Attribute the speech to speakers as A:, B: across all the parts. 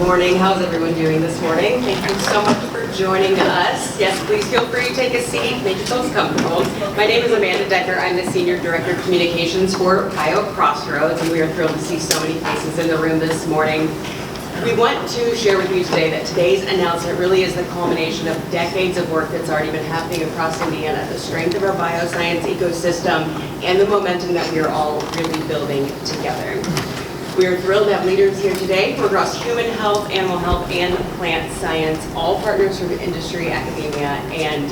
A: morning. How's everyone doing this morning? Thank you so much for joining us. Yes, please feel free to take a seat, make yourselves comfortable. My name is Amanda Decker. I'm the Senior Director of Communications for BioCrossroads, and we are thrilled to see so many faces in the room this morning. We want to share with you today that today's announcement really is the culmination of decades of work that's already been happening across Indiana, the strength of our bioscience ecosystem, and the momentum that we are all really building together. We are thrilled to have leaders here today from across human health, animal health, and plant science, all partners from industry, academia, and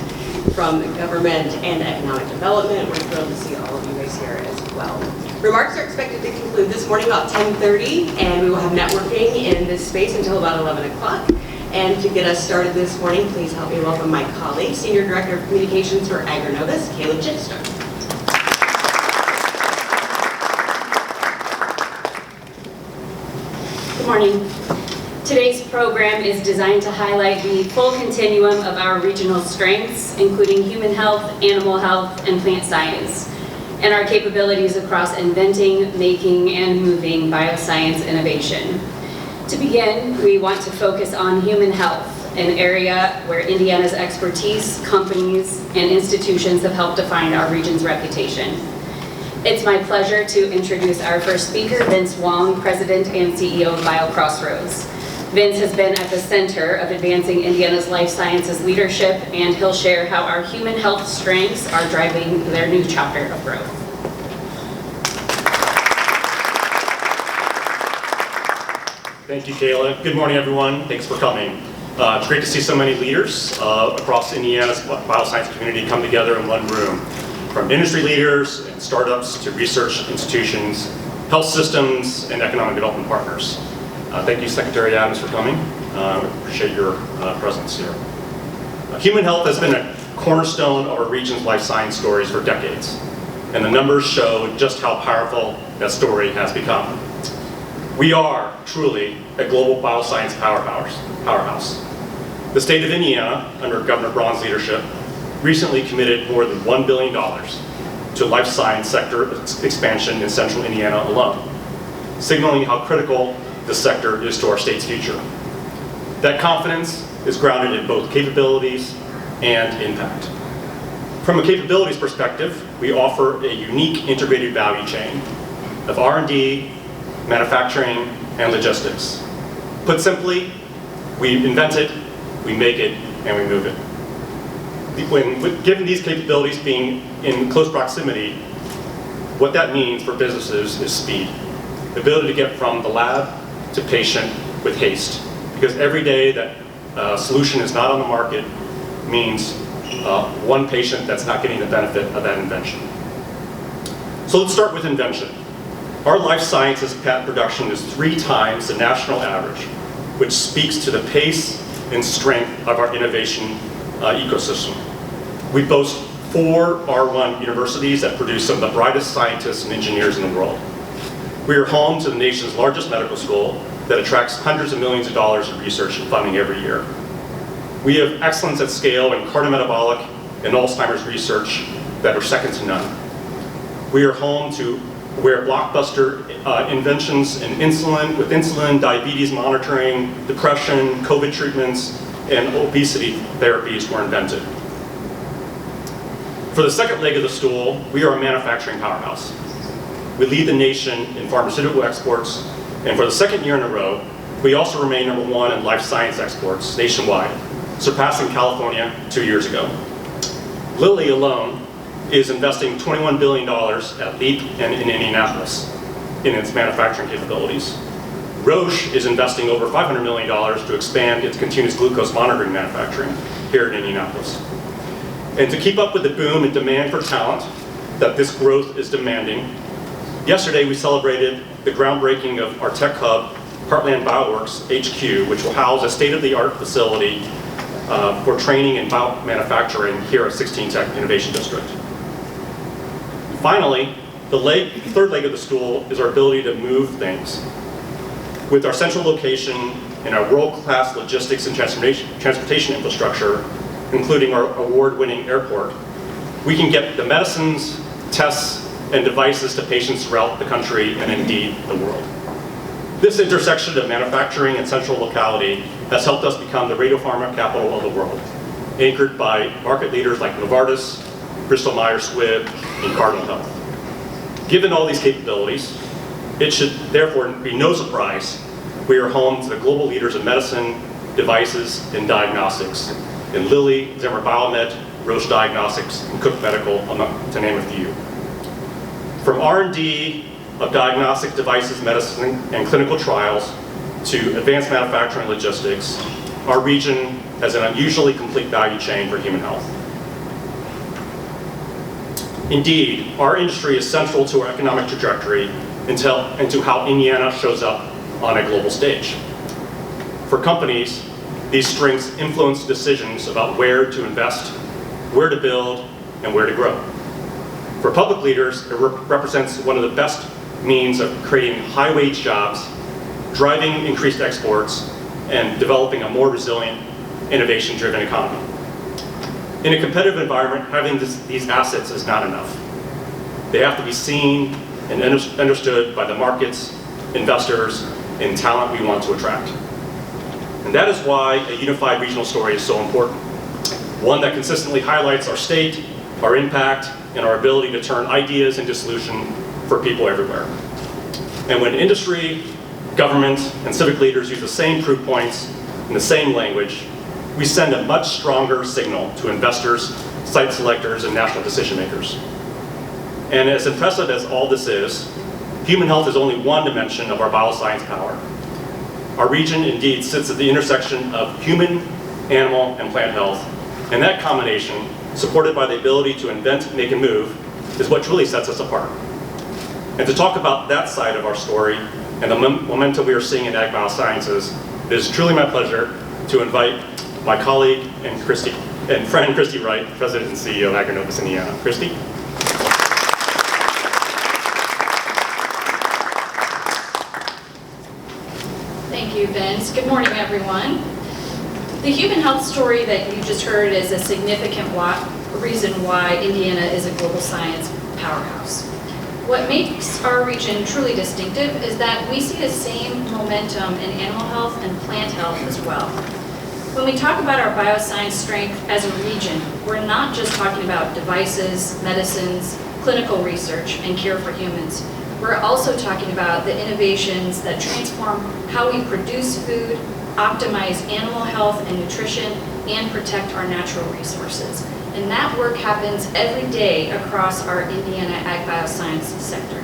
A: from government and economic development. We're thrilled to see all of you guys here as well. Remarks are expected to conclude this morning about 10:30, and we will have networking in this space until about 11 o'clock. And to get us started this morning, please help me welcome my colleague, Senior Director of Communications for Agronovus, Caleb Chittister.
B: Good morning. Today's program is designed to highlight the full continuum of our regional strengths, including human health, animal health, and plant science, and our capabilities across inventing, making, and moving bioscience innovation. To begin, we want to focus on human health, an area where Indiana's expertise, companies, and institutions have helped define our region's reputation. It's my pleasure to introduce our first speaker, Vince Wong, President and CEO of BioCrossroads. Vince has been at the center of advancing Indiana's life sciences leadership, and he'll share how our human health strengths are driving their new chapter of growth.
C: Thank you, Kayla. Good morning, everyone. Thanks for coming. It's great to see so many leaders across Indiana's bioscience community come together in one room. From industry leaders and startups to research institutions, health systems, and economic development partners. Thank you, Secretary Adams, for coming. We appreciate your presence here. Human health has been a cornerstone of our region's life science stories for decades, and the numbers show just how powerful that story has become. We are truly a global bioscience powerhouse. The state of Indiana, under Governor Braun's leadership, recently committed more than $1 billion to life science sector expansion in central Indiana alone, signaling how critical this sector is to our state's future. That confidence is grounded in both capabilities and impact. From a capabilities perspective, we offer a unique integrated value chain of R&D, manufacturing, and logistics. Put simply, we invent it, we make it, and we move it. Given these capabilities being in close proximity, what that means for businesses is speed. The ability to get from the lab to patient with haste. Because every day that a solution is not on the market means one patient that's not getting the benefit of that invention. So let's start with invention. Our life sciences patent production is 3 times the national average, which speaks to the pace and strength of our innovation ecosystem. We boast 4 R1 universities that produce some of the brightest scientists and engineers in the world. We are home to the nation's largest medical school that attracts hundreds of millions of dollars in research and funding every year. We have excellence at scale in cardiometabolic and Alzheimer's research that are second to none. We are home to where blockbuster inventions in insulin, diabetes monitoring, depression, COVID treatments, and obesity therapies were invented. For the second leg of the stool, we are a manufacturing powerhouse. We lead the nation in pharmaceutical exports, and for the second year in a row, we also remain #1 in life science exports nationwide, surpassing California 2 years ago. Lilly alone is investing $21 billion at LEAP and in Indianapolis in its manufacturing capabilities. Roche is investing over $500 million to expand its continuous glucose monitoring manufacturing here in Indianapolis. And to keep up with the boom and demand for talent that this growth is demanding, yesterday we celebrated the groundbreaking of our tech hub, Heartland Bioworks HQ, which will house a state-of-the-art facility for training and biomanufacturing here at 16 Tech Innovation District. Finally, the third leg of the stool is our ability to move things. With our central location and our world-class logistics and transportation infrastructure, including our award-winning airport, we can get the medicines, tests, and devices to patients throughout the country and indeed the world. This intersection of manufacturing and central locality has helped us become the radiopharma capital of the world, anchored by market leaders like Novartis, Bristol Myers Squibb, and Cardinal Health. Given all these capabilities, it should therefore be no surprise we are home to the global leaders in medicine, devices, and diagnostics in Lilly, Zimmer Biomet, Roche Diagnostics, and Cook Medical, to name a few. From R&D of diagnostic devices, medicine, and clinical trials to advanced manufacturing logistics, our region has an unusually complete value chain for human health. Indeed, our industry is central to our economic trajectory and to how Indiana shows up on a global stage. For companies, these strengths influence decisions about where to invest, where to build, and where to grow. For public leaders, it represents one of the best means of creating high-wage jobs, driving increased exports, and developing a more resilient, innovation-driven economy. In a competitive environment, having these assets is not enough. They have to be seen and understood by the markets, investors, and talent we want to attract. And that is why a unified regional story is so important. One that consistently highlights our state, our impact, and our ability to turn ideas into solutions for people everywhere. And when industry, government, and civic leaders use the same proof points in the same language, we send a much stronger signal to investors, site selectors, and national decision makers. And as impressive as all this is, human health is only one dimension of our bioscience power. Our region indeed sits at the intersection of human, animal, and plant health, and that combination, supported by the ability to invent, make, and move, is what truly sets us apart. And to talk about that side of our story and the momentum we are seeing in ag biosciences, it is truly my pleasure to invite my colleague and friend Christy Wright, President and CEO of Agrinovus Indiana. Christy?
D: Thank you, Vince. Good morning, everyone. The human health story that you just heard is a significant reason why Indiana is a global science powerhouse. What makes our region truly distinctive is that we see the same momentum in animal health and plant health as well. When we talk about our bioscience strength as a region, we're not just talking about devices, medicines, clinical research, and cure for humans. We're also talking about the innovations that transform how we produce food, optimize animal health and nutrition, and protect our natural resources. And that work happens every day across our Indiana Ag Bioscience sector.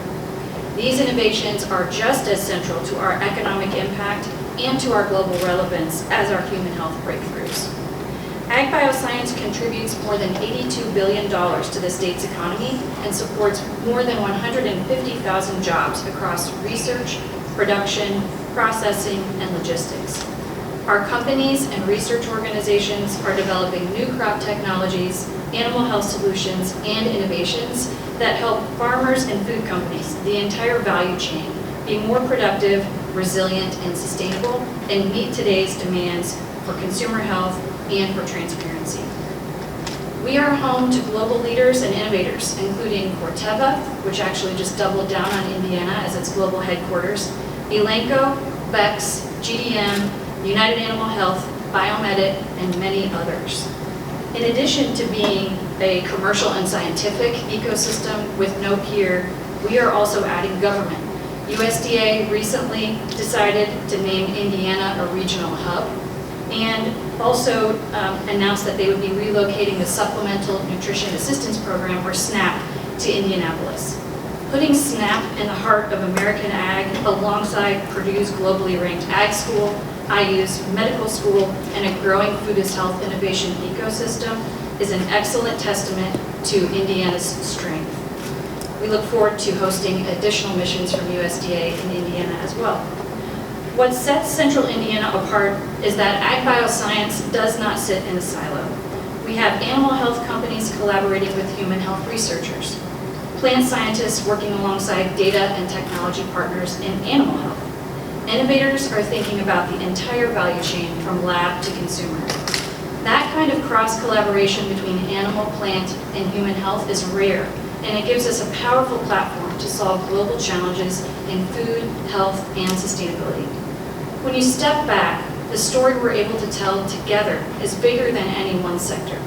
D: These innovations are just as central to our economic impact and to our global relevance as our human health breakthroughs. Ag Bioscience contributes more than $82 billion to the state's economy and supports more than 150,000 jobs across research, production, processing, and logistics. Our companies and research organizations are developing new crop technologies, animal health solutions, and innovations that help farmers and food companies, the entire value chain, be more productive, resilient, and sustainable, and meet today's demands for consumer health and for transparency. We are home to global leaders and innovators, including Corteva, which actually just doubled down on Indiana as its global headquarters, Elanco, Bex, GDM, United Animal Health, Biomedic, and many others. In addition to being a commercial and scientific ecosystem with no peer, we are also adding government. USDA recently decided to name Indiana a regional hub and also announced that they would be relocating the Supplemental Nutrition Assistance Program, or SNAP, to Indianapolis. Putting SNAP in the heart of American ag alongside Purdue's globally ranked ag school, IU's medical school, and a growing food as health innovation ecosystem is an excellent testament to Indiana's strength. We look forward to hosting additional missions from USDA in Indiana as well. What sets Central Indiana apart is that ag bioscience does not sit in a silo. We have animal health companies collaborating with human health researchers, plant scientists working alongside data and technology partners in animal health. Innovators are thinking about the entire value chain from lab to consumer. That kind of cross-collaboration between animal, plant, and human health is rare, and it gives us a powerful platform to solve global challenges in food, health, and sustainability. When you step back, the story we're able to tell together is bigger than any one sector.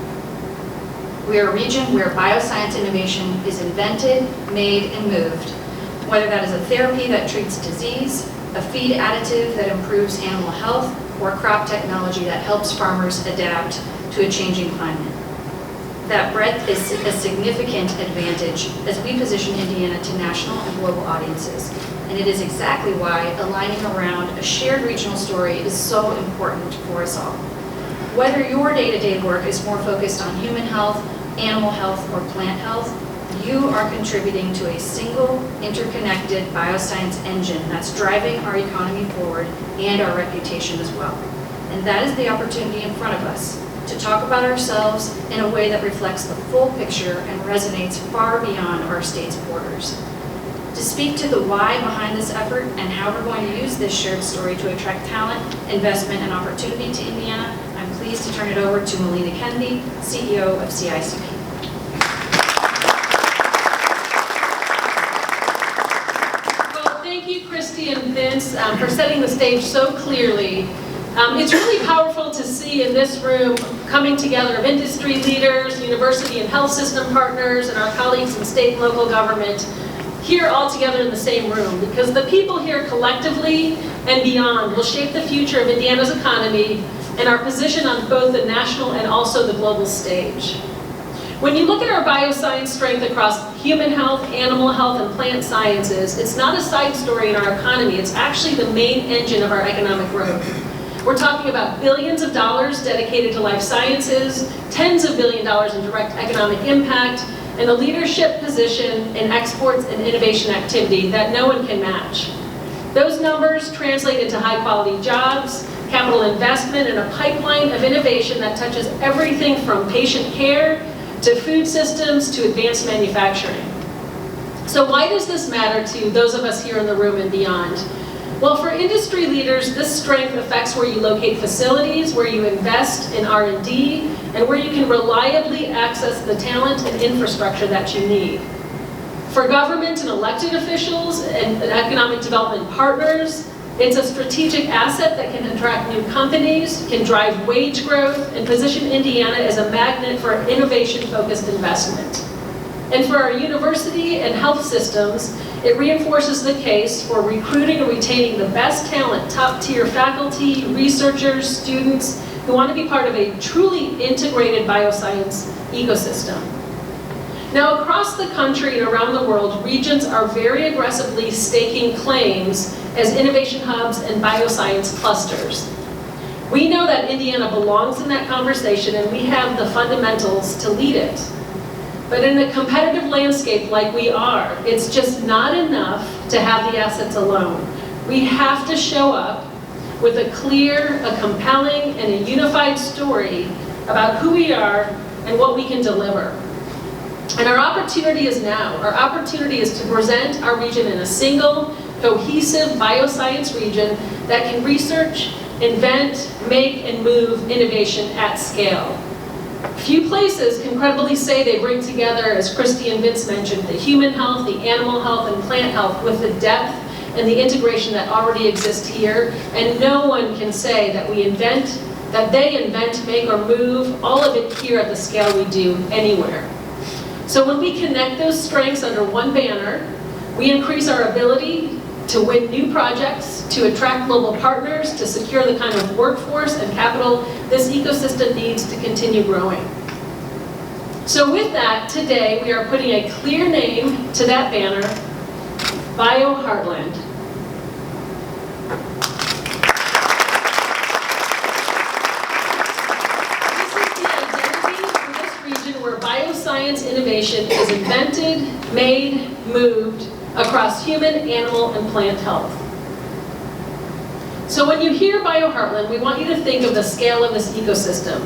D: We are a region where bioscience innovation is invented, made, and moved, whether that is a therapy that treats disease, a feed additive that improves animal health, or crop technology that helps farmers adapt to a changing climate. That breadth is a significant advantage as we position Indiana to national and global audiences. And it is exactly why aligning around a shared regional story is so important for us all. Whether your day-to-day work is more focused on human health, animal health, or plant health, you are contributing to a single, interconnected bioscience engine that's driving our economy forward and our reputation as well. And that is the opportunity in front of us, to talk about ourselves in a way that reflects the full picture and resonates far beyond our state's borders. To speak to the why behind this effort and how we're going to use this shared story to attract talent, investment, and opportunity to Indiana, I'm pleased to turn it over to Melina Kennedy, CEO of CICP.
E: Well, thank you, Christy and Vince, for setting the stage so clearly. It's really powerful to see in this room coming together of industry leaders, university and health system partners, and our colleagues in state and local government here all together in the same room, because the people here collectively and beyond will shape the future of Indiana's economy and our position on both the national and also the global stage. When you look at our bioscience strength across human health, animal health, and plant sciences, it's not a side story in our economy, it's actually the main engine of our economic growth. We're talking about billions of dollars dedicated to life sciences, tens of billions of dollars in direct economic impact, and a leadership position in exports and innovation activity that no one can match. Those numbers translate into high-quality jobs, capital investment, and a pipeline of innovation that touches everything from patient care to food systems to advanced manufacturing. So why does this matter to those of us here in the room and beyond? Well, for industry leaders, this strength affects where you locate facilities, where you invest in R&D, and where you can reliably access the talent and infrastructure that you need. For government and elected officials and economic development partners, it's a strategic asset that can attract new companies, can drive wage growth, and position Indiana as a magnet for innovation-focused investment. And for our university and health systems, it reinforces the case for recruiting and retaining the best talent, top-tier faculty, researchers, students who want to be part of a truly integrated bioscience ecosystem. Now, across the country and around the world, regions are very aggressively staking claims as innovation hubs and bioscience clusters. We know that Indiana belongs in that conversation, and we have the fundamentals to lead it. But in a competitive landscape like we are, it's just not enough to have the assets alone. We have to show up with a clear, a compelling, and a unified story about who we are and what we can deliver. And our opportunity is now. Our opportunity is to present our region in a single, cohesive bioscience region that can research, invent, make, and move innovation at scale. Few places can credibly say they bring together, as Christy and Vince mentioned, the human health, the animal health, and plant health with the depth and the integration that already exists here. And no one can say that they invent, make, or move all of it here at the scale we do anywhere. So when we connect those strengths under one banner, we increase our ability to win new projects, to attract global partners, to secure the kind of workforce and capital this ecosystem needs to continue growing. So with that, today we are putting a clear name to that banner, BioHeartland. Where bioscience innovation is invented, made, moved across human, animal, and plant health. So when you hear BioHeartland, we want you to think of the scale of this ecosystem,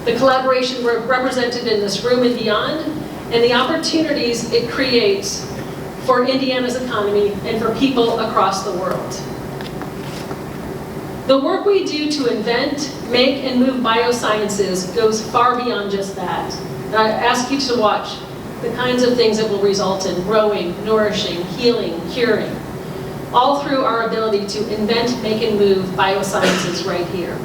E: the collaboration represented in this room and beyond, and the opportunities it creates for Indiana's economy and for people across the world. The work we do to invent, make, and move biosciences goes far beyond just that. And I ask you to watch the kinds of things it will result in: growing, nourishing, healing, curing. all through our ability to invent, make, and move biosciences right here.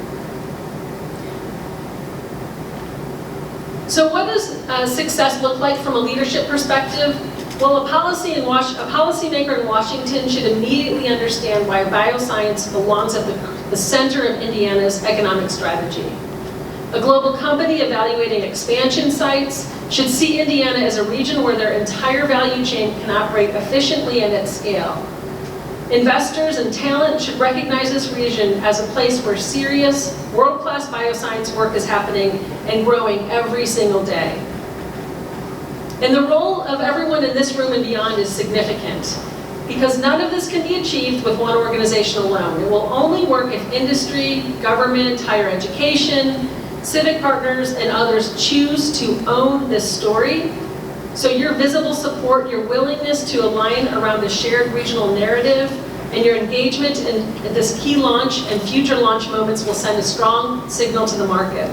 E: So what does success look like from a leadership perspective? Well, a policymaker in Washington should immediately understand why bioscience belongs at the center of Indiana's economic strategy. A global company evaluating expansion sites should see Indiana as a region where their entire value chain can operate efficiently and at scale. Investors and talent should recognize this region as a place where serious, world-class bioscience work is happening and growing every single day. And the role of everyone in this room and beyond is significant, because none of this can be achieved with one organization alone. It will only work if industry, government, higher education, civic partners, and others choose to own this story. So your visible support, your willingness to align around the shared regional narrative, and your engagement in this key launch and future launch moments will send a strong signal to the market.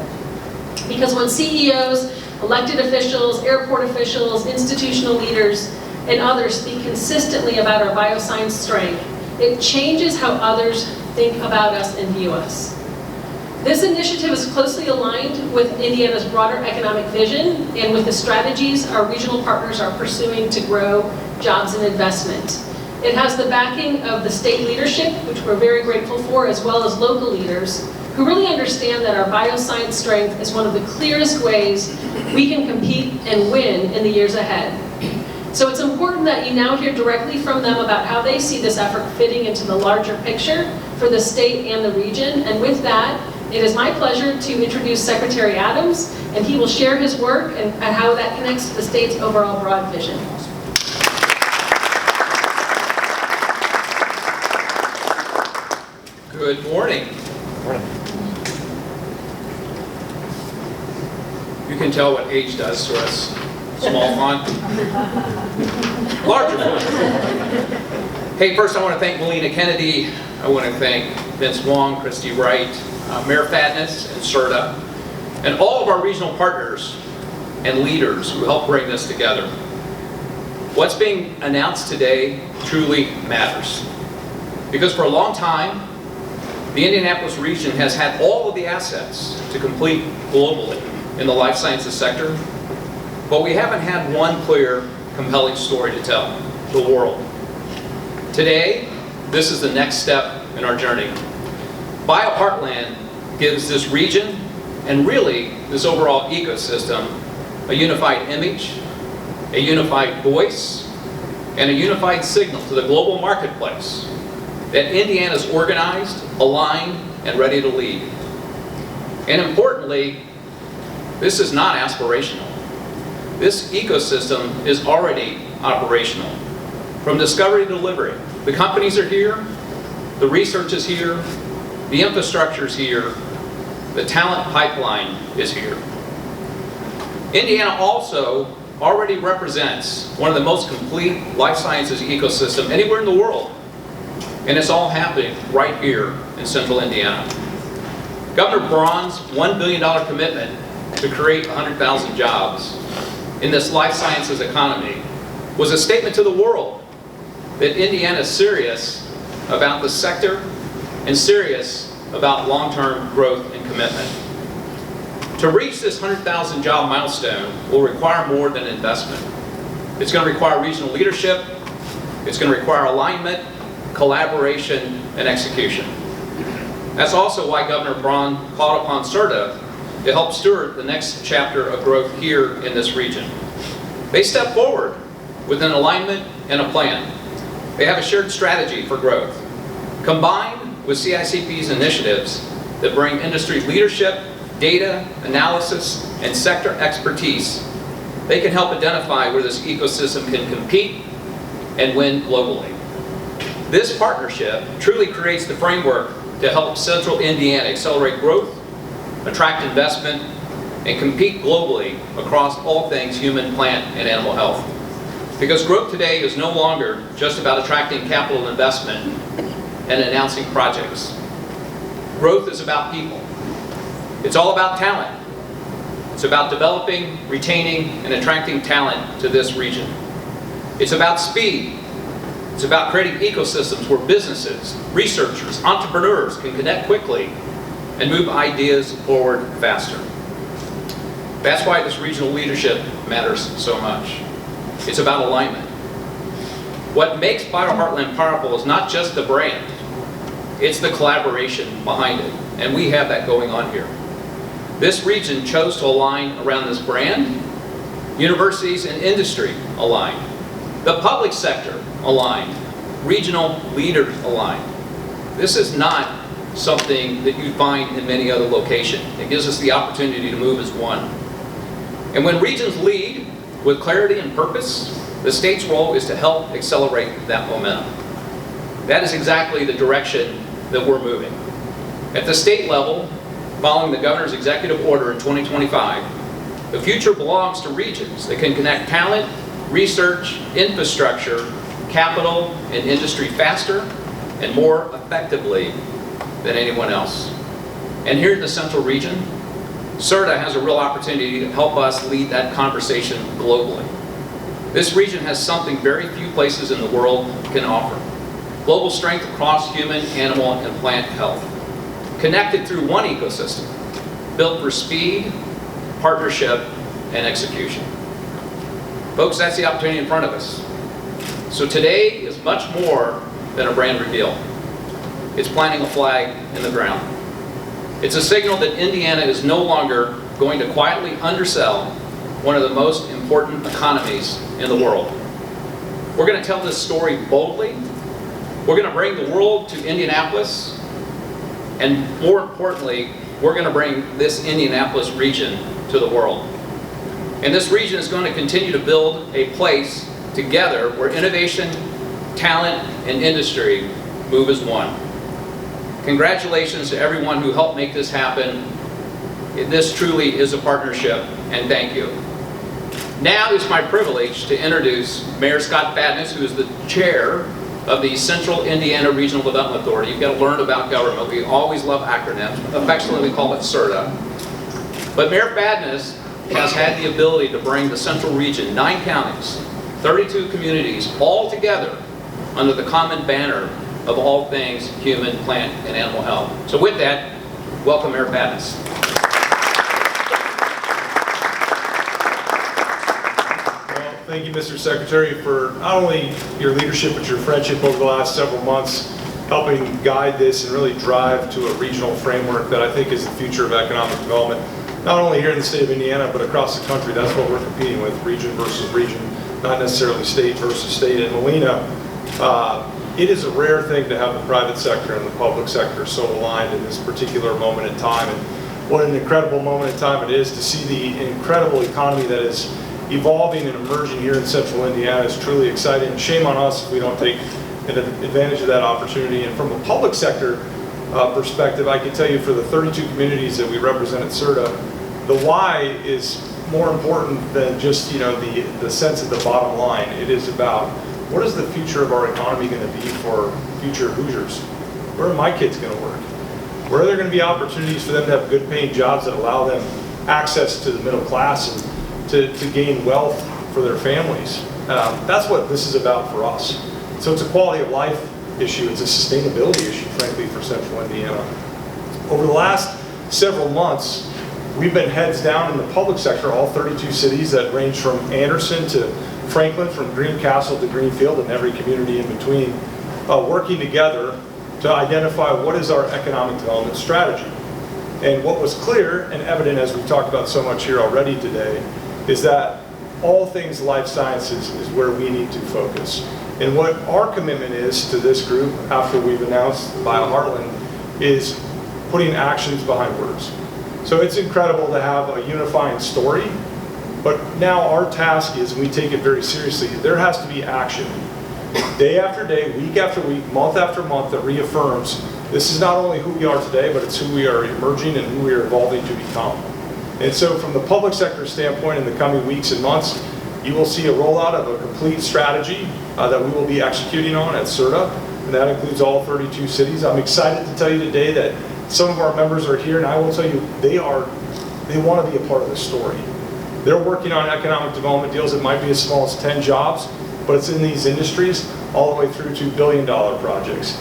E: Because when CEOs, elected officials, airport officials, institutional leaders, and others speak consistently about our bioscience strength, it changes how others think about us and view us. This initiative is closely aligned with Indiana's broader economic vision and with the strategies our regional partners are pursuing to grow jobs and investment. It has the backing of the state leadership, which we're very grateful for, as well as local leaders, who really understand that our bioscience strength is one of the clearest ways we can compete and win in the years ahead. So it's important that you now hear directly from them about how they see this effort fitting into the larger picture for the state and the region. And with that, it is my pleasure to introduce Secretary Adams, and he will share his work and how that connects to the state's overall broad vision.
F: Good morning. You can tell what age does to us. Small font, larger font. Hey, first I want to thank Melina Kennedy. I want to thank Vince Wong, Christy Wright, Mayor Fatness, and CERTA, and all of our regional partners and leaders who helped bring this together. What's being announced today truly matters. Because for a long time, the Indianapolis region has had all of the assets to compete globally in the life sciences sector, but we haven't had one clear, compelling story to tell the world. Today, this is the next step in our journey. BioHeartland gives this region, and really this overall ecosystem, a unified image, a unified voice, and a unified signal to the global marketplace that Indiana is organized, aligned, and ready to lead. And importantly, this is not aspirational. This ecosystem is already operational. From discovery to delivery, the companies are here, the research is here, the infrastructure is here, the talent pipeline is here. Indiana also already represents one of the most complete life sciences ecosystem anywhere in the world. And it's all happening right here in central Indiana. Governor Braun's $1 billion commitment to create 100,000 jobs in this life sciences economy was a statement to the world that Indiana is serious about the sector and serious about long-term growth and commitment. To reach this 100,000 job milestone will require more than investment. It's going to require regional leadership, it's going to require alignment, collaboration, and execution. That's also why Governor Braun called upon CERTA to help steward the next chapter of growth here in this region. They step forward with an alignment and a plan. They have a shared strategy for growth. Combined with CICP's initiatives that bring industry leadership, data, analysis, and sector expertise, they can help identify where this ecosystem can compete and win globally. This partnership truly creates the framework to help Central Indiana accelerate growth, attract investment, and compete globally across all things human, plant, and animal health. Because growth today is no longer just about attracting capital investment and announcing projects. Growth is about people. It's all about talent. It's about developing, retaining, and attracting talent to this region. It's about speed. It's about creating ecosystems where businesses, researchers, entrepreneurs can connect quickly and move ideas forward faster. That's why this regional leadership matters so much. It's about alignment. What makes BioHeartland powerful is not just the brand, it's the collaboration behind it, and we have that going on here. This region chose to align around this brand. Universities and industry aligned. The public sector aligned. Regional leaders aligned. This is not something that you find in many other locations. It gives us the opportunity to move as one. And when regions lead with clarity and purpose, the state's role is to help accelerate that momentum. That is exactly the direction that we're moving. At the state level, following the governor's executive order in 2025, the future belongs to regions that can connect talent, research, infrastructure, capital, and industry faster and more effectively than anyone else. And here in the Central Region, CERTA has a real opportunity to help us lead that conversation globally. This region has something very few places in the world can offer. Global strength across human, animal, and plant health. Connected through one ecosystem, built for speed, partnership, and execution. Folks, that's the opportunity in front of us. So today is much more than a brand reveal. It's planting a flag in the ground. It's a signal that Indiana is no longer going to quietly undersell one of the most important economies in the world. We're going to tell this story boldly. We're going to bring the world to Indianapolis. And more importantly, we're going to bring this Indianapolis region to the world. And this region is going to continue to build a place together where innovation, talent, and industry move as one. Congratulations to everyone who helped make this happen. This truly is a partnership, and thank you. Now it's my privilege to introduce Mayor Scott Fadness, who is the chair of the Central Indiana Regional Development Authority. You've got to learn about government. We always love acronyms. Affectionately, we call it CERTA. But Mayor Fadness has had the ability to bring the Central Region, 9 counties, 32 communities, all together under the common banner of all things human, plant, and animal health. So with that, welcome Mayor Fadness.
G: Thank you, Mr. Secretary, for not only your leadership, but your friendship over the last several months, helping guide this and really drive to a regional framework that I think is the future of economic development, not only here in the state of Indiana, but across the country. That's what we're competing with, region versus region, not necessarily state versus state. And Melina, it is a rare thing to have the private sector and the public sector so aligned in this particular moment in time. And what an incredible moment in time it is to see the incredible economy that is evolving and emerging here in Central Indiana. Is truly exciting. Shame on us if we don't take advantage of that opportunity. And from a public sector perspective, I can tell you for the 32 communities that we represent at CERTA, the why is more important than just the sense of the bottom line. It is about what is the future of our economy going to be for future Hoosiers? Where are my kids going to work? Where are there going to be opportunities for them to have good paying jobs that allow them access to the middle class and to gain wealth for their families? That's what this is about for us. So it's a quality of life issue. It's a sustainability issue, frankly, for Central Indiana. Over the last several months, we've been heads down in the public sector, all 32 cities that range from Anderson to Franklin, from Greencastle to Greenfield, and every community in between, working together to identify what is our economic development strategy. And what was clear and evident, as we've talked about so much here already today, is that all things life sciences is where we need to focus. And what our commitment is to this group after we've announced BioHeartland is putting actions behind words. So it's incredible to have a unifying story, but now our task is, and we take it very seriously, there has to be action. Day after day, week after week, month after month, that reaffirms this is not only who we are today, but it's who we are emerging and who we are evolving to become. And so from the public sector standpoint, in the coming weeks and months, you will see a rollout of a complete strategy that we will be executing on at CERTA, and that includes all 32 cities. I'm excited to tell you today that some of our members are here, and I will tell you, they want to be a part of the story. They're working on economic development deals that might be as small as 10 jobs, but it's in these industries. all the way through to billion-dollar projects.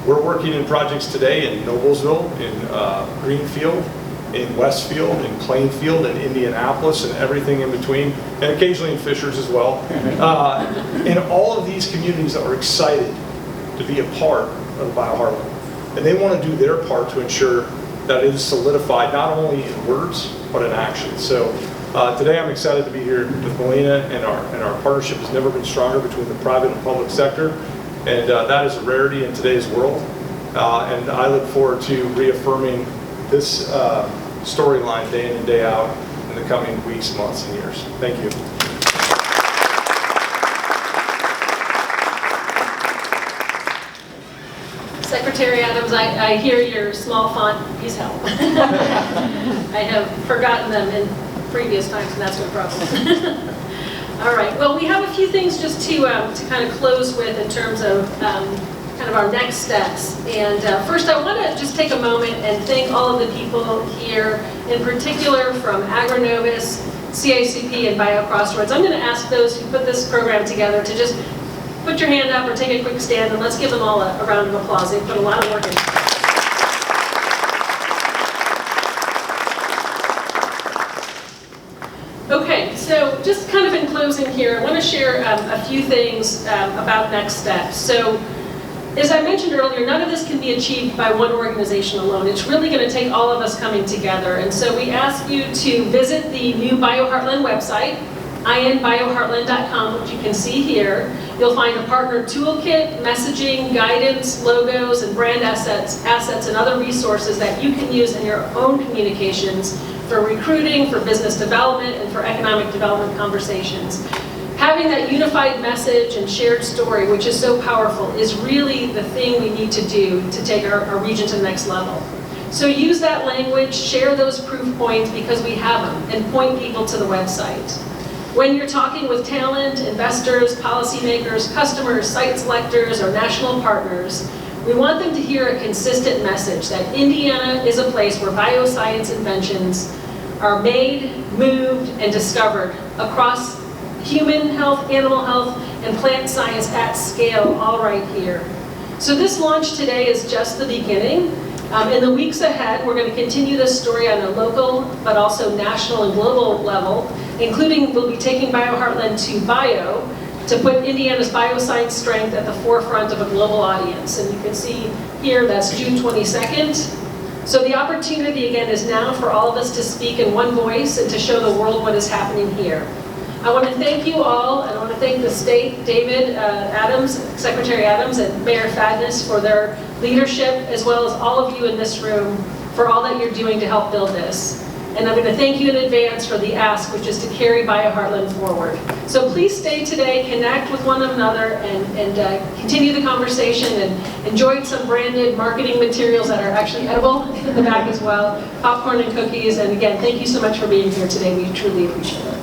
G: We're working in projects today in Noblesville, in Greenfield, in Westfield, in Plainfield, in Indianapolis, and everything in between, and occasionally in Fishers as well. And all of these communities are excited to be a part of BioHeartland. And they want to do their part to ensure that it is solidified not only in words, but in action. So today I'm excited to be here with Melina, and our partnership has never been stronger between the private and public sector. And that is a rarity in today's world. And I look forward to reaffirming this storyline day in and day out in the coming weeks, months, and years. Thank you.
E: Secretary Adams, I hear your small font, please help. I have forgotten them in previous times, and that's no problem. All right, well, we have a few things just to kind of close with in terms of kind of our next steps. And first, I want to just take a moment and thank all of the people here, in particular from Agronovis, CACP, and BioCrossroads. I'm going to ask those who put this program together to just put your hand up or take a quick stand, and let's give them all a round of applause. They put a lot of work in. Okay, so just kind of in closing here, I want to share a few things about next steps. So, as I mentioned earlier, none of this can be achieved by one organization alone. It's really going to take all of us coming together. And so we ask you to visit the new BioHeartland website, inbioheartland.com, which you can see here. You'll find a partner toolkit, messaging, guidance, logos, and brand assets, and other resources that you can use in your own communications for recruiting, for business development, and for economic development conversations. Having that unified message and shared story, which is so powerful, is really the thing we need to do to take our region to the next level. So use that language, share those proof points because we have them, and point people to the website. When you're talking with talent, investors, policymakers, customers, site selectors, or national partners, we want them to hear a consistent message that Indiana is a place where bioscience inventions are made, moved, and discovered across human health, animal health, and plant science at scale, all right here. So this launch today is just the beginning. In the weeks ahead, we're going to continue this story on a local, but also national and global level, including we'll be taking BioHeartland to Bio to put Indiana's bioscience strength at the forefront of a global audience. And you can see here, that's June 22nd. So the opportunity, again, is now for all of us to speak in one voice and to show the world what is happening here. I want to thank you all, and I want to thank the state, David Adams, Secretary Adams, and Mayor Fadness for their leadership, as well as all of you in this room for all that you're doing to help build this. And I'm going to thank you in advance for the ask, which is to carry BioHeartland forward. So please stay today, connect with one another, and continue the conversation, and enjoy some branded marketing materials that are actually edible in the back as well, popcorn and cookies. And again, thank you so much for being here today. We truly appreciate it.